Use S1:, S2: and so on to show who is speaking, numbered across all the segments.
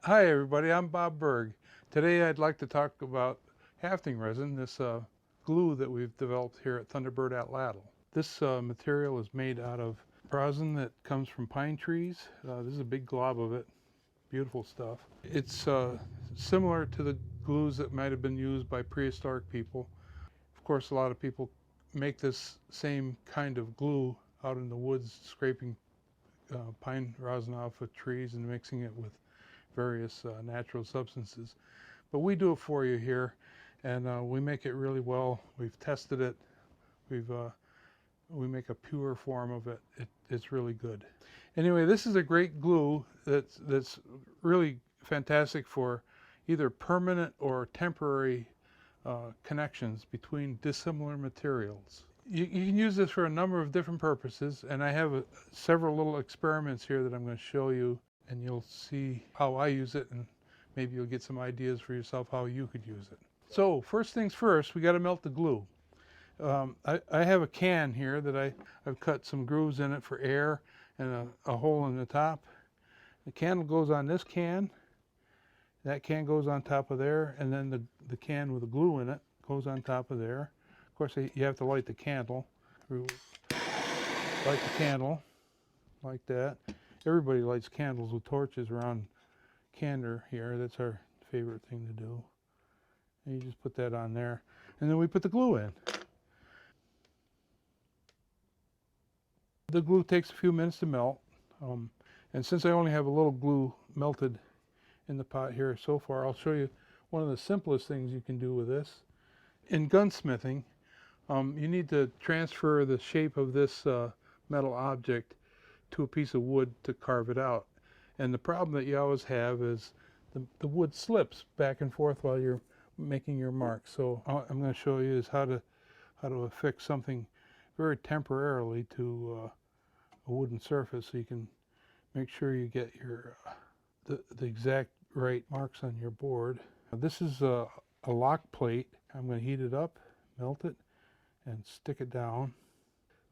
S1: Hi everybody, I'm Bob Berg. Today I'd like to talk about hafting resin, this glue that we've developed here at Thunderbird Atlatl. This material is made out of rosin that comes from pine trees. This is a big glob of it, beautiful stuff. It's similar to the glues that might have been used by prehistoric people. Of course, a lot of people make this same kind of glue out in the woods, scraping pine rosin off of trees and mixing it with various natural substances. But we do it for you here, and we make it really well. We've tested it. We make a pure form of it. It's really good. Anyway, this is a great glue that's really fantastic for either permanent or temporary connections between dissimilar materials. You can use this for a number of different purposes, and I have several little experiments here that I'm going to show you, and you'll see how I use it, and maybe you'll get some ideas for yourself how you could use it. So first things first, we got to melt the glue. I have a can here that I've cut some grooves in it for air and a hole in the top. The candle goes on this can, that can goes on top of there, and then the can with the glue in it goes on top of there. Of course, you have to light the candle. Light the candle like that. Everybody lights candles with torches around candor here. That's our favorite thing to do. And you just put that on there. And then we put the glue in. The glue takes a few minutes to melt. And since I only have a little glue melted in the pot here so far, I'll show you one of the simplest things you can do with this. In gunsmithing, you need to transfer the shape of this metal object to a piece of wood to carve it out. And the problem that you always have is the wood slips back and forth while you're making your mark. So I'm going to show you is how to affix something very temporarily to a wooden surface, so you can make sure you get your the exact right marks on your board. This is a lock plate. I'm going to heat it up, melt it, and stick it down.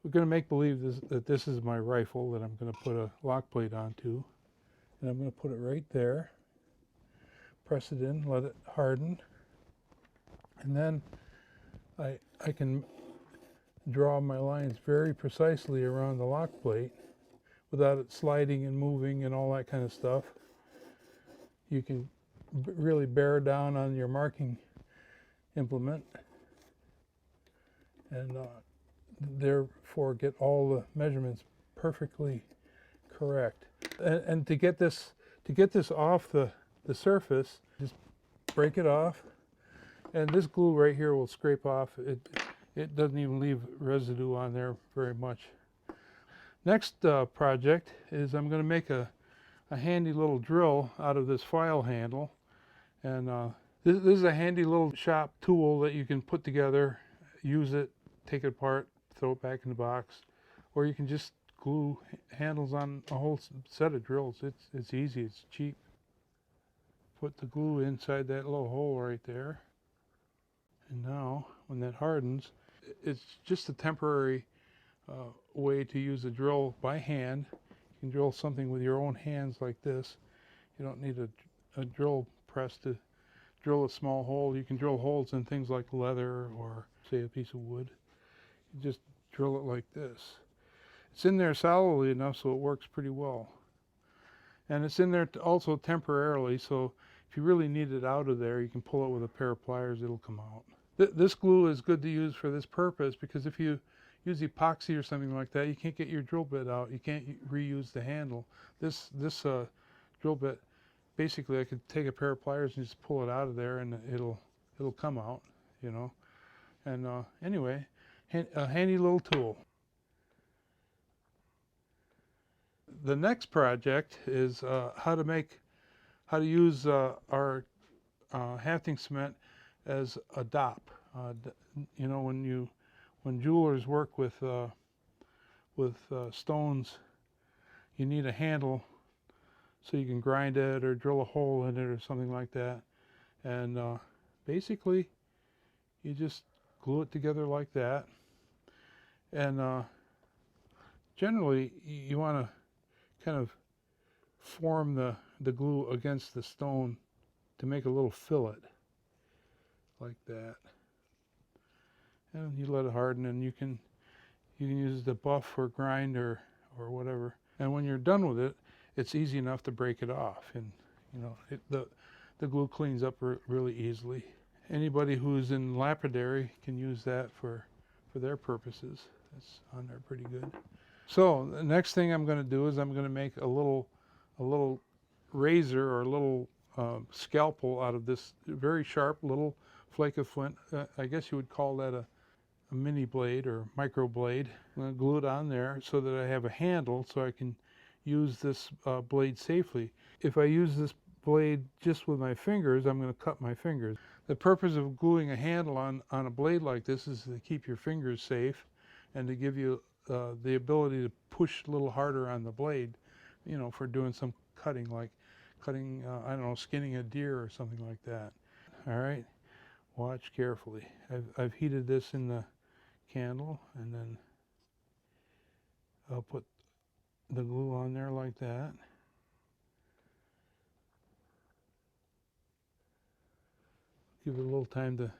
S1: We're going to make believe that this is my rifle that I'm going to put a lock plate onto. And I'm going to put it right there. Press it in, let it harden. And then I can draw my lines very precisely around the lock plate without it sliding and moving and all that kind of stuff. You can really bear down on your marking implement and therefore get all the measurements perfectly correct. And to get this off the surface, just break it off, and this glue right here will scrape off. It doesn't even leave residue on there very much. Next project is I'm going to make a handy little drill out of this file handle, and this is a handy little shop tool that you can put together, use it, take it apart, throw it back in the box, or you can just glue handles on a whole set of drills. It's easy, it's cheap. Put the glue inside that little hole right there, and now when that hardens, it's just a temporary way to use a drill by hand. You can drill something with your own hands like this. You don't need a drill press to drill a small hole. You can drill holes in things like leather or, say, a piece of wood. You just drill it like this. It's in there solidly enough so it works pretty well. And it's in there also temporarily, so if you really need it out of there, you can pull it with a pair of pliers, it'll come out. This glue is good to use for this purpose because if you use epoxy or something like that, you can't get your drill bit out. You can't reuse the handle. This drill bit, basically I could take a pair of pliers and just pull it out of there and it'll come out, you know. And anyway, a handy little tool. The next project is how to use our hafting cement as a dop. You know, when jewelers work with stones, you need a handle so you can grind it or drill a hole in it or something like that. And basically, you just glue it together like that. And generally, you want to kind of form the glue against the stone to make a little fillet like that. And you let it harden, and you can use the buff or grind or whatever. And when you're done with it, it's easy enough to break it off, and you know the glue cleans up really easily. Anybody who's in lapidary can use that for their purposes. It's on there pretty good. So the next thing I'm going to do is I'm going to make a little razor or a little scalpel out of this very sharp little flake of flint. I guess you would call that a mini blade or micro blade. I'm going to glue it on there so that I have a handle so I can use this blade safely. If I use this blade just with my fingers, I'm going to cut my fingers. The purpose of gluing a handle on a blade like this is to keep your fingers safe and to give you the ability to push a little harder on the blade, you know, for doing some cutting, like cutting, I don't know, skinning a deer or something like that. All right, watch carefully. I've heated this in the candle, and then I'll put the glue on there like that. Give it a little time to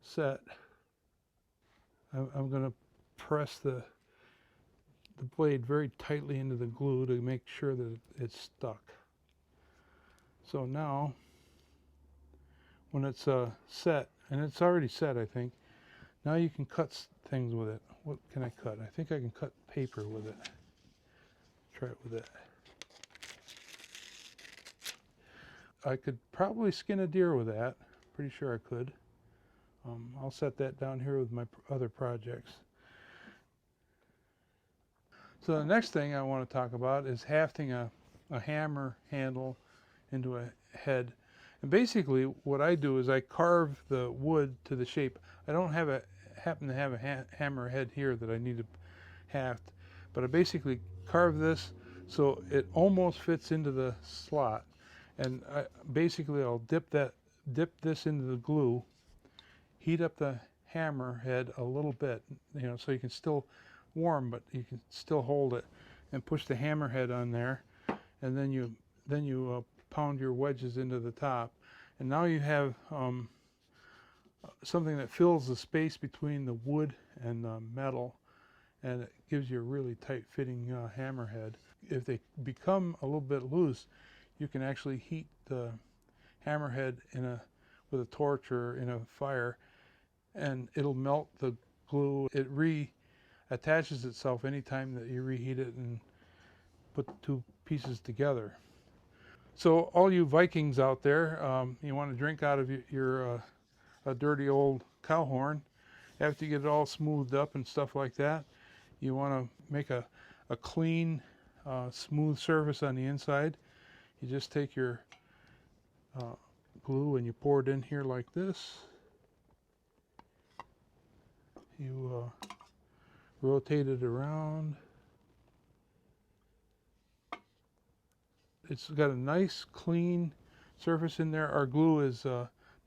S1: set. I'm going to press the blade very tightly into the glue to make sure that it's stuck. So now, when it's set, and it's already set, I think, now you can cut things with it. What can I cut? I think I can cut paper with it. Try it with it. I could probably skin a deer with that. Pretty sure I could. I'll set that down here with my other projects. So the next thing I want to talk about is hafting a hammer handle into a head. And basically what I do is I carve the wood to the shape. I don't happen to have a hammer head here that I need to haft, but I basically carve this so it almost fits into the slot. And basically I'll dip this into the glue, heat up the hammer head a little bit, you know, so you can still warm, but you can still hold it, and push the hammer head on there, and then you pound your wedges into the top, and now you have something that fills the space between the wood and the metal, and it gives you a really tight fitting hammer head. If they become a little bit loose, you can actually heat the hammerhead with a torch or in a fire, and it'll melt the glue. It reattaches itself anytime that you reheat it and put the two pieces together. So all you Vikings out there, you want to drink out of your a dirty old cow horn. After you get it all smoothed up and stuff like that, you want to make a clean, smooth surface on the inside. You just take your glue and you pour it in here like this. You rotate it around. It's got a nice clean surface in there. Our glue is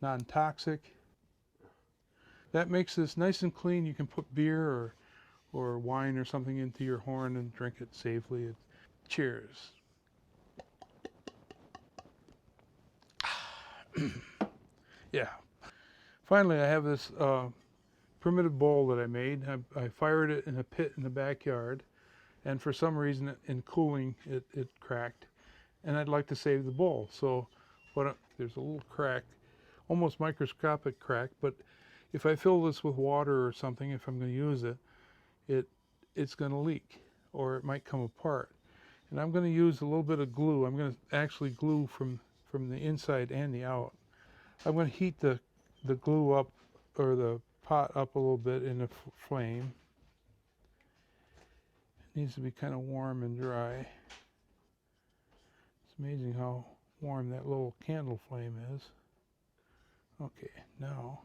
S1: non-toxic. That makes this nice and clean. You can put beer or wine or something into your horn and drink it safely. Cheers. Yeah. Finally, I have this primitive bowl that I made. I fired it in a pit in the backyard, and for some reason in cooling it cracked, and I'd like to save the bowl. So there's a little crack, almost microscopic crack, but if I fill this with water or something, if I'm going to use it, it's going to leak, or it might come apart. And I'm going to use a little bit of glue. I'm going to actually glue from the inside and the out. I'm going to heat the glue up, or the pot up a little bit in a flame. It needs to be kind of warm and dry. It's amazing how warm that little candle flame is. Okay, now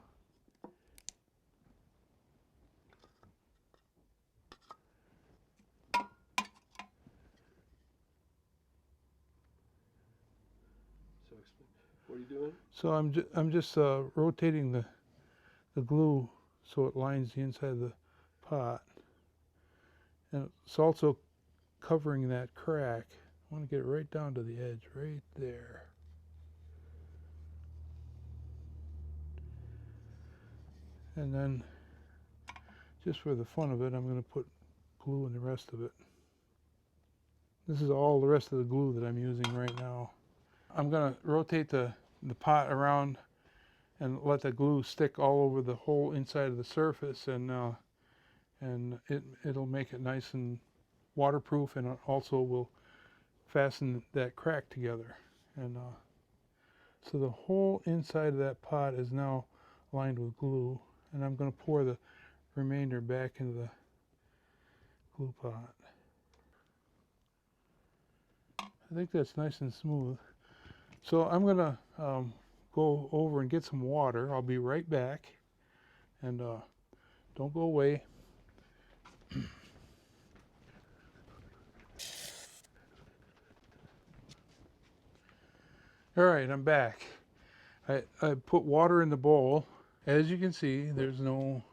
S2: what are you doing?
S1: So I'm just rotating the glue so it lines the inside of the pot, and it's also covering that crack. want to get it right down to the edge, right there. And then, just for the fun of it, I'm going to put glue in the rest of it. This is all the rest of the glue that I'm using right now. I'm going to rotate the pot around and let the glue stick all over the whole inside of the surface, and it'll make it nice and waterproof, and it also will fasten that crack together. And so the whole inside of that pot is now lined with glue, and I'm going to pour the remainder back into the glue pot. I think that's nice and smooth. So I'm going to go over and get some water. I'll be right back, and don't go away. All right, I'm back. I put water in the bowl. As you can see, there's no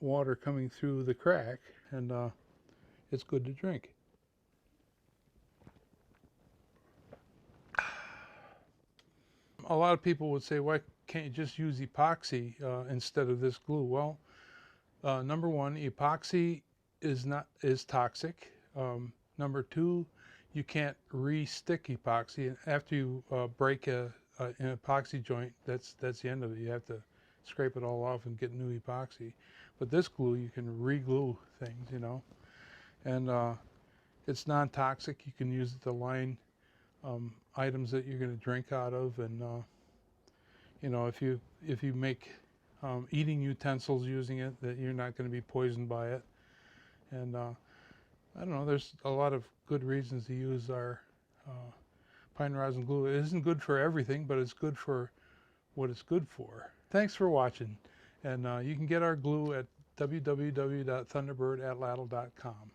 S1: water coming through the crack, and it's good to drink. A lot of people would say, why can't you just use epoxy instead of this glue? Well, number one, epoxy is toxic. Number two, you can't re-stick epoxy. After you break an epoxy joint, that's the end of it. You have to scrape it all off and get new epoxy. But this glue, you can re-glue things, you know. And it's non-toxic. You can use it to line items that you're going to drink out of, and you know, if you make eating utensils using it, that you're not going to be poisoned by it. And I don't know, there's a lot of good reasons to use our pine rosin glue. It isn't good for everything, but it's good for what it's good for. Thanks for watching, and you can get our glue at www.thunderbirdatlatl.com.